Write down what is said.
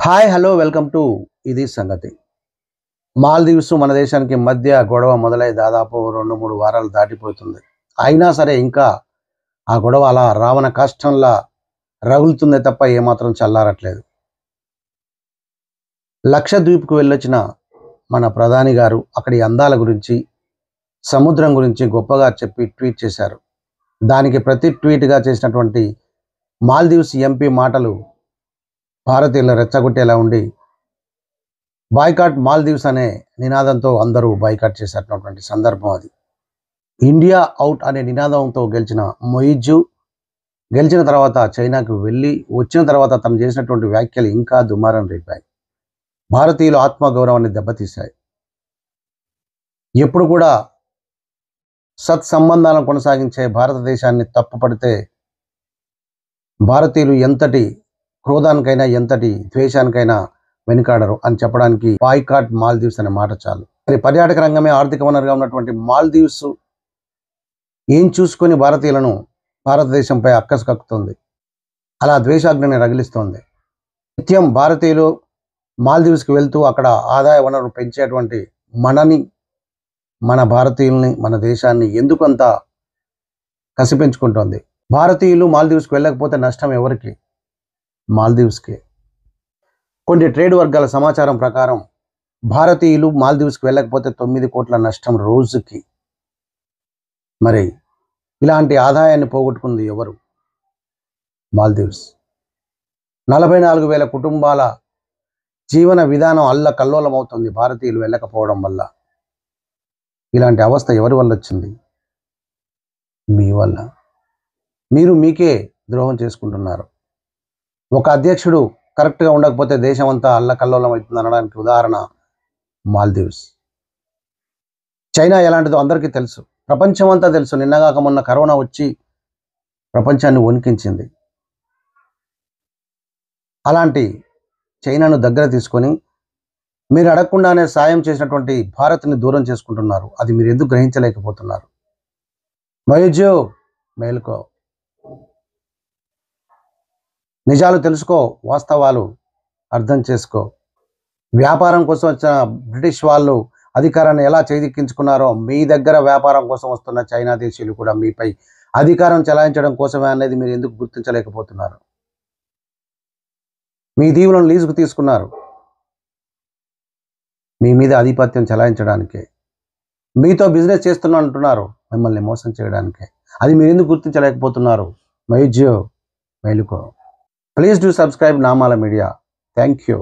Hi hello welcome to ఇది సంగతి. మాల్దీవ్స్ మన దేశానికి మధ్య గొడవ మొదలై దాదాపు 2-3 వారాలు దాటిపోతుంది. అయినా సరే ఇంకా ఆ గొడవ అలా రావణ కాష్టంలా రగులుతుందే తప్ప ఏమాత్రం చల్లారట్లేదు. లక్షద్వీప్కు వెళ్ళొచ్చిన మన ప్రధాని గారు అక్కడి అందాల గురించి, సముద్రం గురించి గొప్పగా చెప్పి ట్వీట్ చేశారు. దానికి ప్రతి ట్వీట్గా చేసినటువంటి మాల్దీవ్స్ ఎంపీ మాటలు భారతీయులను రెచ్చగొట్టేలా ఉండి బాయ్కాట్ మాల్దీవ్స్ అనే నినాదంతో అందరూ బాయ్కాట్ చేసేటటువంటి సందర్భం అది. ఇండియా అవుట్ అనే నినాదంతో గెలిచిన మొయిజు గెలిచిన తర్వాత చైనాకు వెళ్ళి వచ్చిన తర్వాత తను చేసినటువంటి వ్యాఖ్యలు ఇంకా దుమారం రేపాయి. భారతీయుల ఆత్మగౌరవాన్ని దెబ్బతీశాయి. ఎప్పుడు కూడా సత్సంబంధాలను కొనసాగించే భారతదేశాన్ని తప్పుపడితే భారతీయులు ఎంతటి క్రోధానికైనా ఎంతటి ద్వేషానికైనా వెనుకాడరు అని చెప్పడానికి బాయ్కాట్ మాల్దీవ్స్ అనే మాట చాలు. మరి పర్యాటక రంగమే ఆర్థిక వనరుగా ఉన్నటువంటి మాల్దీవ్స్ ఏం చూసుకొని భారతీయులను భారతదేశంపై అక్కసు కక్కుతుంది, అలా ద్వేషాగ్నిని రగిలిస్తోంది. నిత్యం భారతీయులు మాల్దీవ్స్కి వెళ్తూ అక్కడ ఆదాయ వనరులు పెంచేటువంటి మన భారతీయుల్ని, మన దేశాన్ని ఎందుకంత కసి పెంచుకుంటోంది? భారతీయులు మాల్దీవ్స్కి వెళ్ళకపోతే నష్టం ఎవరికి? మాల్దీవ్స్కి. కొన్ని ట్రేడ్ వర్గాల సమాచారం ప్రకారం భారతీయులు మాల్దీవ్స్కి వెళ్ళకపోతే 9 కోట్ల నష్టం రోజుకి. మరి ఇలాంటి ఆదాయాన్ని పోగొట్టుకుంది ఎవరు? మాల్దీవ్స్. 44,000 కుటుంబాల జీవన విధానం అల్లకల్లోలం అవుతుంది భారతీయులు వెళ్ళకపోవడం వల్ల. ఇలాంటి అవస్థ ఎవరి వల్ల వచ్చింది? మీ వల్ల. మీరు మీకే ద్రోహం చేసుకుంటున్నారు. ఒక అధ్యక్షుడు కరెక్ట్గా ఉండకపోతే దేశం అంతా అల్లకల్లోలం అవుతుంది అనడానికి ఉదాహరణ మాల్దీవ్స్. చైనా ఎలాంటిదో అందరికీ తెలుసు, ప్రపంచం అంతా తెలుసు. నిన్నగాక మొన్న కరోనా వచ్చి ప్రపంచాన్ని వణికించింది. అలాంటి చైనాను దగ్గర తీసుకొని మీరు అడగకుండానే సాయం చేసినటువంటి భారత్ని దూరం చేసుకుంటున్నారు. అది మీరు ఎందుకు గ్రహించలేకపోతున్నారు? మయూజు మేలుకో, నిజాలు తెలుసుకో, వాస్తవాలు అర్థం చేసుకో. వ్యాపారం కోసం వచ్చిన బ్రిటిష్ వాళ్ళు అధికారాన్ని ఎలా చేజిక్కించుకున్నారో మీ దగ్గర వ్యాపారం కోసం వస్తున్న చైనా దేశీయులు కూడా మీపై అధికారం చెలాయించడం కోసమే అనేది మీరు ఎందుకు గుర్తించలేకపోతున్నారు? మీ దీవులను లీజుకు తీసుకున్నారు మీ మీద ఆధిపత్యం చెలాయించడానికే. మీతో బిజినెస్ చేస్తున్నా అంటున్నారు మిమ్మల్ని మోసం చేయడానికే. అది మీరు ఎందుకు గుర్తించలేకపోతున్నారు? మయూజు మేలుకో. Please do subscribe Namala Media. Thank you.